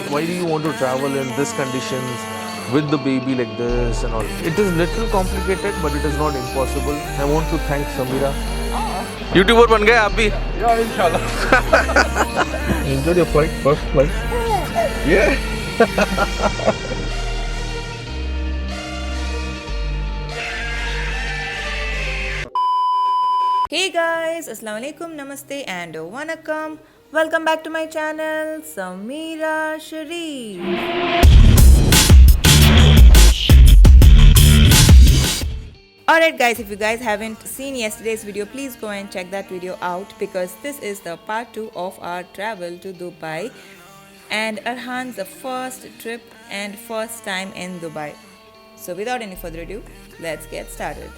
Why do you want to travel in this conditions with the baby like this and all? It is little complicated, but it is not impossible. I want to thank Samira. YouTuber बन गए आप भी? Yeah, inshallah. Enjoy your flight, first flight. Yeah. Hey guys, Assalamu alaikum, Namaste and Wanakam. Welcome back to my channel, Samira Sharif. Alright guys, if you guys haven't seen yesterday's video, please go and check that video out because this is the part 2 of our travel to Dubai and Arhan's first trip and first time in Dubai. So without any further ado, let's get started.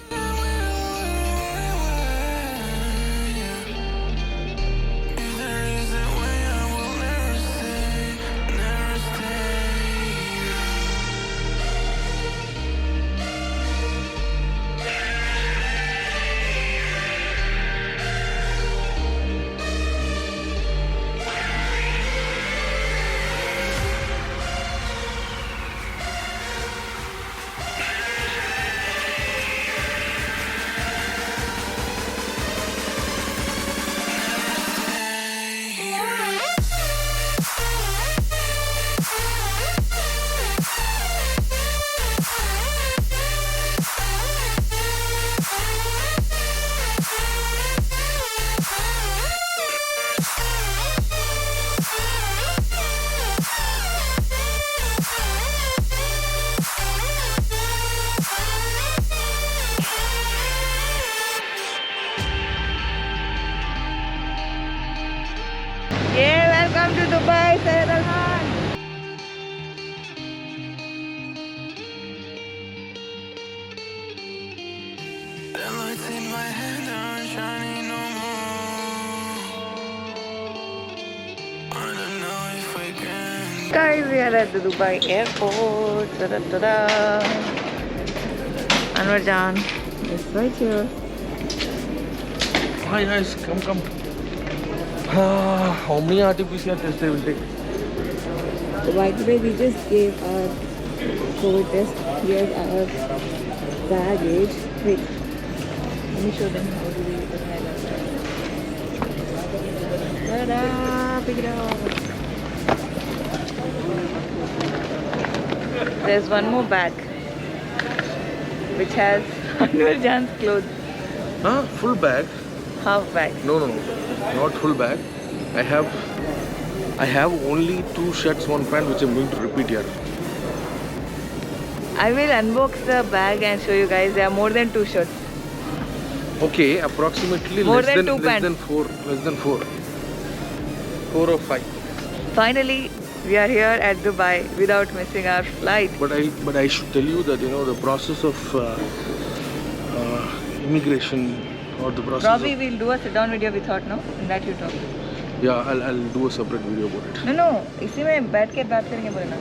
Yeah, welcome to Dubai, Syed Arhan. The lights in my head aren't shining no more. I don't know if I can. Guys, we are at the Dubai airport. Ta-da-ta-da. Anwar Jan is right here. Hi guys, come. How many RT-PCR tests they will take? So by the way, we just gave our COVID test. Here's our baggage. Wait, let me show them how to do it. Ta-da! Pick it up. There's one more bag which has Anwar Jan's clothes. Full bag? Half bag. No, not full bag. I have only 2 shirts, 1 pant, which I'm going to repeat here. I will unbox the bag and show you guys. There are more than 2 shirts. Okay, approximately More less than than 2 pants. less than 4. 4 or 5. Finally, we are here at Dubai without missing our flight. But I should tell you that the process of immigration or the process. Probably we'll do a sit-down video we thought, no? In that you talk. Yeah, I'll do a separate video about it. No, इसी में बैठ के बात करेंगे बोले ना.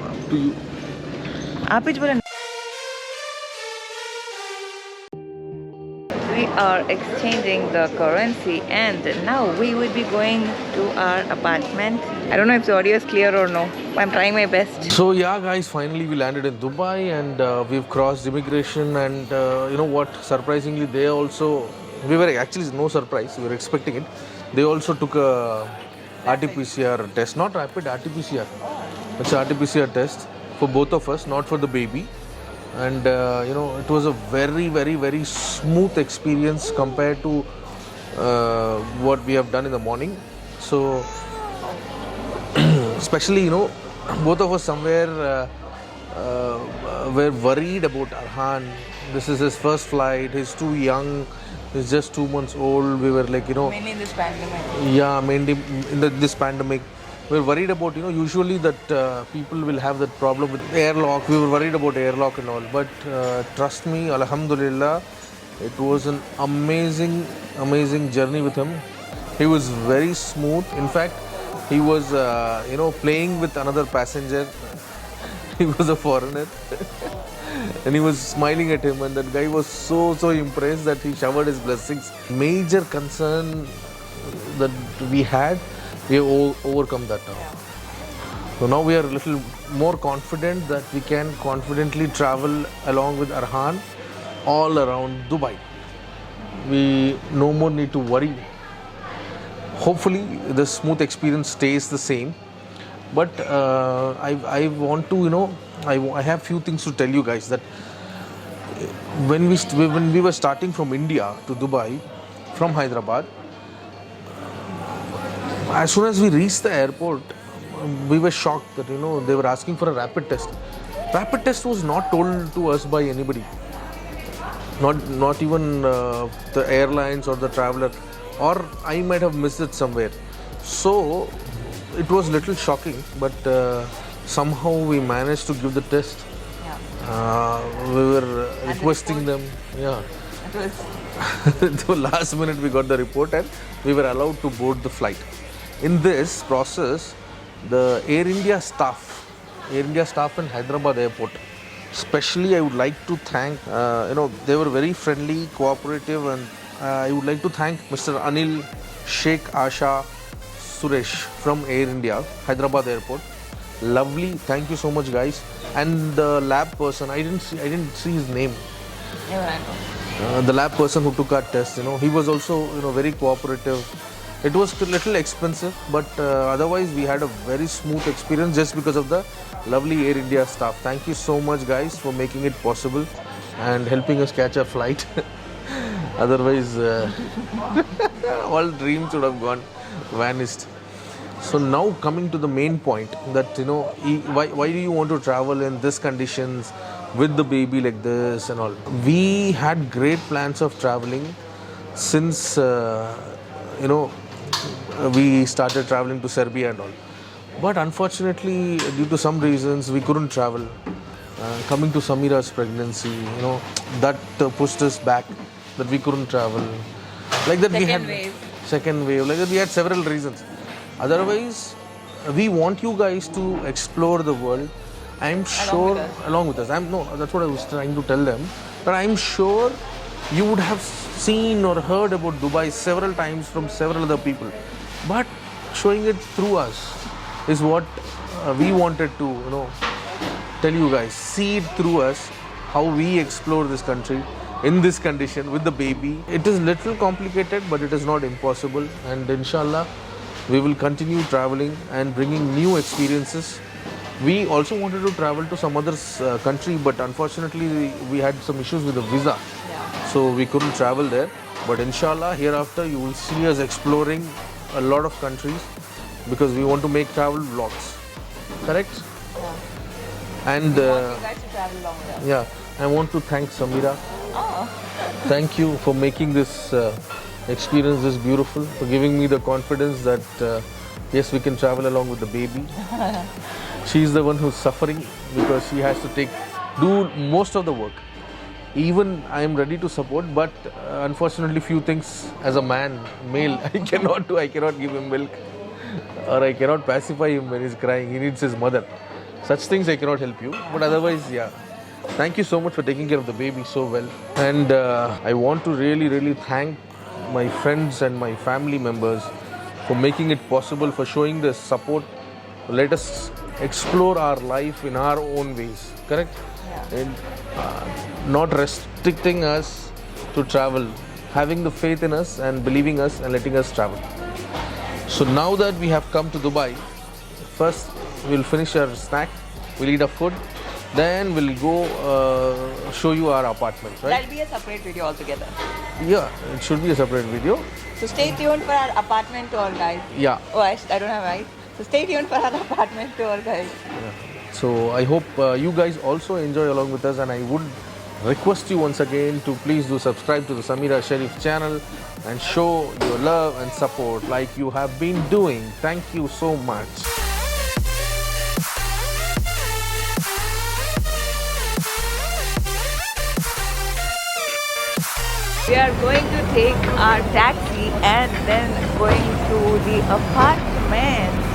Up to you. आप ही बोले. We are exchanging the currency and now we will be going to our apartment. I don't know if the audio is clear or no. I'm trying my best. So yeah, guys, finally we landed in Dubai and we've crossed immigration and you know what? Surprisingly, we were actually no surprise. We were expecting it. They also took a RT-PCR test, not rapid RT-PCR. It's a RT-PCR test for both of us, not for the baby. And it was a very, very, very smooth experience compared to what we have done in the morning. So especially both of us somewhere were worried about Arhan. This is his first flight. He's too young. He's just 2 months old. We were like Mainly in this pandemic. yeah, mainly in this pandemic. We were worried about usually that people will have that problem with airlock. We were worried about airlock and all. But trust me, Alhamdulillah, it was an amazing journey with him. He was very smooth. In fact, he was playing with another passenger. He was a foreigner. and he was smiling at him, and that guy was so impressed that he showered his blessings. Major concern that we had, we have overcome that now. So now we are a little more confident that we can confidently travel along with Arhan all around Dubai. We no more need to worry. Hopefully the smooth experience stays the same. But I want to, I have few things to tell you guys that when we were starting from India to Dubai, from Hyderabad, as soon as we reached the airport, we were shocked that they were asking for a rapid test. Rapid test was not told to us by anybody, not even the airlines or the traveler, or I might have missed it somewhere. So it was little shocking, but somehow we managed to give the test. We were requesting them. Yeah. The last minute we got the report and we were allowed to board the flight. In this process, the Air India staff in Hyderabad airport, especially I would like to thank, they were very friendly, cooperative, and I would like to thank Mr. Anil Sheikh Asha Suresh from Air India, Hyderabad airport. Lovely, thank you so much guys. And the lab person, I didn't see his name. The lab person who took our test, he was also very cooperative. It was a little expensive, but otherwise we had a very smooth experience just because of the lovely Air India staff. Thank you so much guys for making it possible and helping us catch a flight. Otherwise all dreams would have vanished. So now coming to the main point, that why do you want to travel in these conditions with the baby like this and all. We had great plans of traveling since we started traveling to Serbia and all, but unfortunately due to some reasons we couldn't travel. Coming to Samira's pregnancy, that pushed us back, that we couldn't travel. Like that second wave, like that we had several reasons. Otherwise, we want you guys to explore the world. I'm sure, along with us. That's what I was trying to tell them. But I'm sure you would have seen or heard about Dubai several times from several other people. But showing it through us is what we wanted to, tell you guys. See it through us, how we explore this country in this condition with the baby. It is little complicated, but it is not impossible. And inshallah, we will continue traveling and bringing new experiences. We also wanted to travel to some other country, but unfortunately we had some issues with the visa. So we couldn't travel there. But inshallah, hereafter you will see us exploring a lot of countries because we want to make travel vlogs. Correct? Yeah. And we want you guys to travel along with us. Yeah, I want to thank Samira. Thank you for making this experience this beautiful, for giving me the confidence that yes, we can travel along with the baby. She's the one who's suffering because she has to do most of the work. Even I am ready to support, but unfortunately few things as a male, I cannot do. I cannot give him milk, or I cannot pacify him when he's crying. He needs his mother. Such things I cannot help you, but otherwise, yeah. Thank you so much for taking care of the baby so well. And I want to really thank my friends and my family members for making it possible, for showing the support. Let us explore our life in our own ways, correct? Yeah. And not restricting us to travel, having the faith in us and believing us and letting us travel. So now that we have come to Dubai, first we'll finish our snack, we'll eat our food, then we'll go show you our apartment, right? That'll be a separate video altogether. Yeah, it should be a separate video. So stay tuned for our apartment tour, guys. Yeah. Oh, I don't have eyes. So stay tuned for our apartment tour, guys. Yeah. So I hope you guys also enjoy along with us, and I would request you once again to please do subscribe to the Samira Sharif channel and show your love and support like you have been doing. Thank you so much. We are going to take our taxi and then going to the apartment.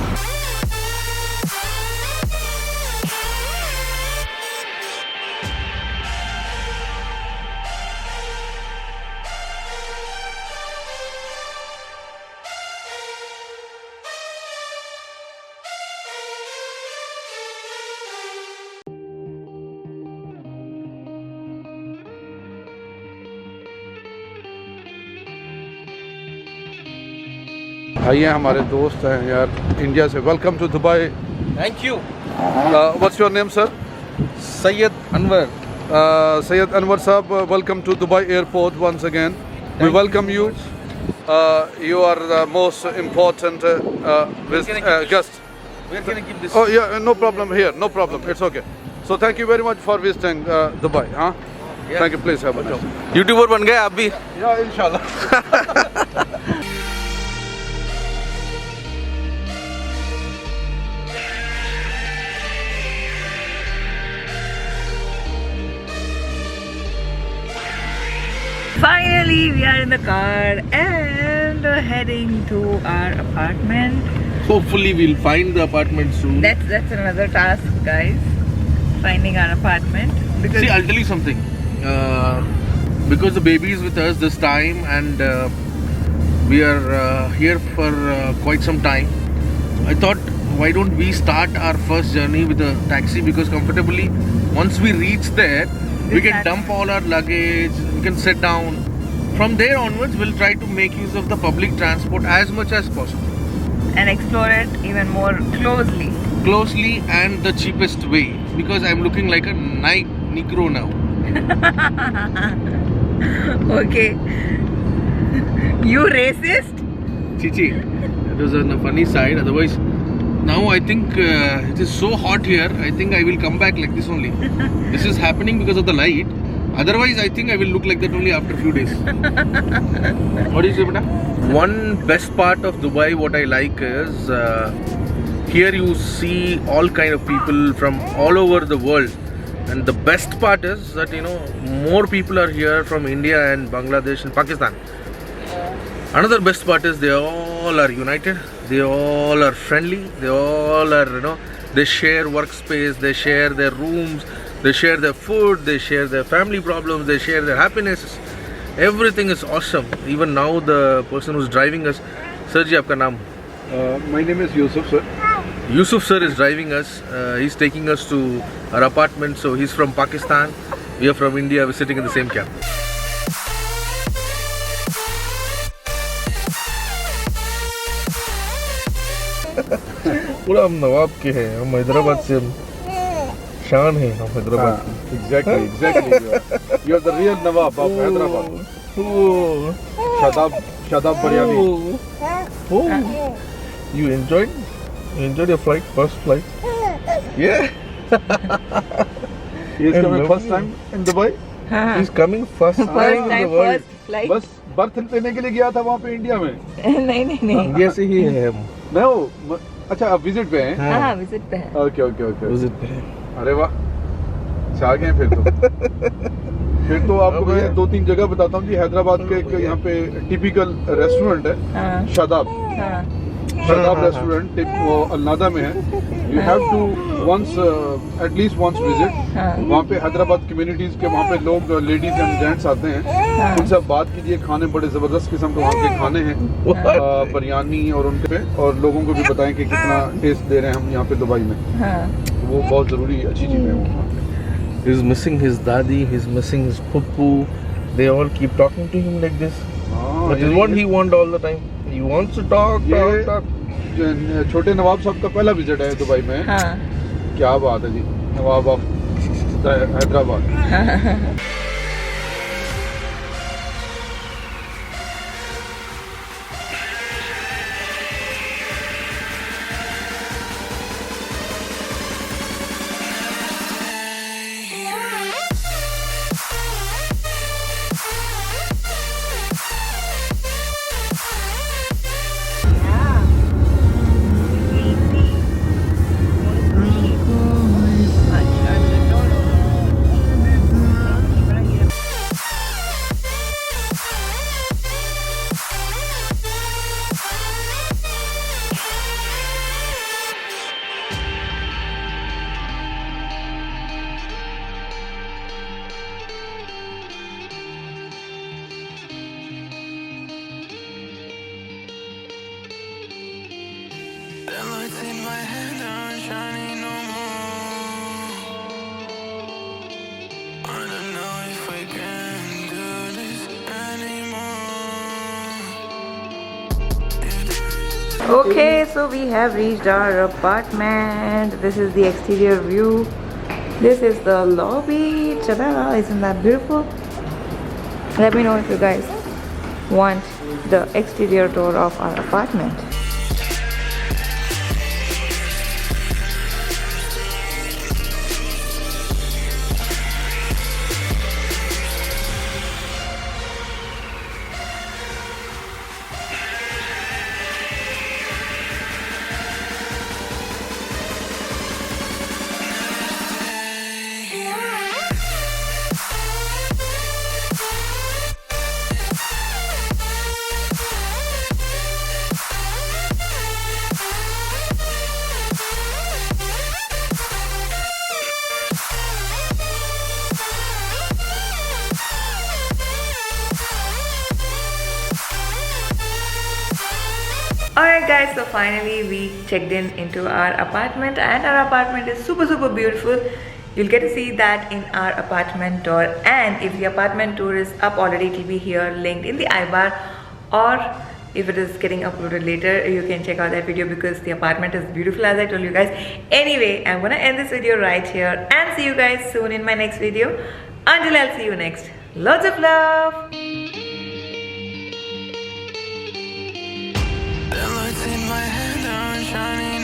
भाई हैं हमारे दोस्त हैं यार India से. Welcome to Dubai. Thank you. What's your name sir? Sayyid Anwar. Sayyid Anwar Saab, welcome to Dubai Airport once again. We welcome you. You are the most important guest. Where can I keep this? Oh yeah, no problem here. No problem. It's okay. So thank you very much for visiting Dubai. Huh? Yes. Thank you. Please have a nice. YouTuber बन गए आप भी. Yeah, inshallah. Finally, we are in the car and heading to our apartment. Hopefully we'll find the apartment soon. That's another task, guys. Finding our apartment. Because See, I'll tell you something. Because the baby is with us this time and we are here for quite some time, I thought, why don't we start our first journey with a taxi? Because comfortably, once we reach there, we can dump all our luggage, we can sit down. From there onwards, we'll try to make use of the public transport as much as possible. and explore it even more closely. Closely and the cheapest way. Because I'm looking like a Negro now. Okay. You racist? Chichi, it was on the funny side. Otherwise, now I think it is so hot here. I think I will come back like this only. This is happening because of the light. Otherwise, I think I will look like that only after a few days. What do you say, beta? One best part of Dubai, what I like is here you see all kind of people from all over the world. And the best part is that, you know, more people are here from India and Bangladesh and Pakistan. Another best part is they all are united, they all are friendly, they all are, you know, they share workspace, they share their rooms, they share their food, they share their family problems, they share their happinesses. Everything is awesome. Even now the person who's driving us, Sir ji, aapka naam? My name is Yusuf, sir. Yusuf sir is driving us. He's taking us to our apartment. So he's from Pakistan, we are from India, we're sitting in the same cab. पूरा हम नवाब के हैं, हम हैदराबाद से शान है, हम हैदराबाद की. Exactly. You're the real Nawab of Hyderabad. Shadab Biryani. Oh, you enjoyed your flight, first flight? Yeah. He is coming first time in Dubai. He's coming first time in the world. flight. बस birth लेने के लिए गया था वहाँ पे India में. नहीं. इंडिया से ही है हम. मैं वो अच्छा आप विजिट पे हैं? हाँ विजिट पे है. ओके. विजिट पे है. अरे वाह, छा गए फिर तो. फिर तो आपको मैं 2-3 जगह बताता हूँ जी. हैदराबाद के एक यहाँ पे टिपिकल रेस्टोरेंट है, हाँ. शादाब. शादाब रेस्टोरेंट वो अलनादा में है. You have to once at least once visit. वहाँ पे हैदराबाद कम्युनिटीज के वहाँ पे लोग लेडीज एंड जेंट्स आते हैं. उनसे बात कीजिए. खाने बड़े जबरदस्त किस्म के वहाँ के खाने हैं, बिरयानी और उनके पे, और लोगों को भी बताएं कि कितना टेस्ट दे रहे हैं हम यहाँ पे दुबई में. तो वो बहुत जरूरी अच्छी चीज़ है. He's missing his dadi, he's missing his puppu. They all keep talking to him like this. That is what he wants all the time. He wants to talk. छोटे नवाब साहब का पहला विजिट है दुबई में. क्या बात है ji. Nawab of Hyderabad. The lights in my head aren't shining no more. I don't know if I can do this anymore. If there is Okay, so we have reached our apartment. This is the exterior view. This is the lobby. Ta-da! Isn't that beautiful? Let me know if you guys want the exterior tour of our apartment. Alright guys, so finally we checked in into our apartment, and our apartment is super beautiful. You'll get to see that in our apartment tour, and if the apartment tour is up already, it will be here linked in the iBar, or if it is getting uploaded later, you can check out that video because the apartment is beautiful as I told you guys. Anyway, I'm gonna end this video right here and see you guys soon in my next video. Until I'll see you next, lots of love. The lights in my head are shining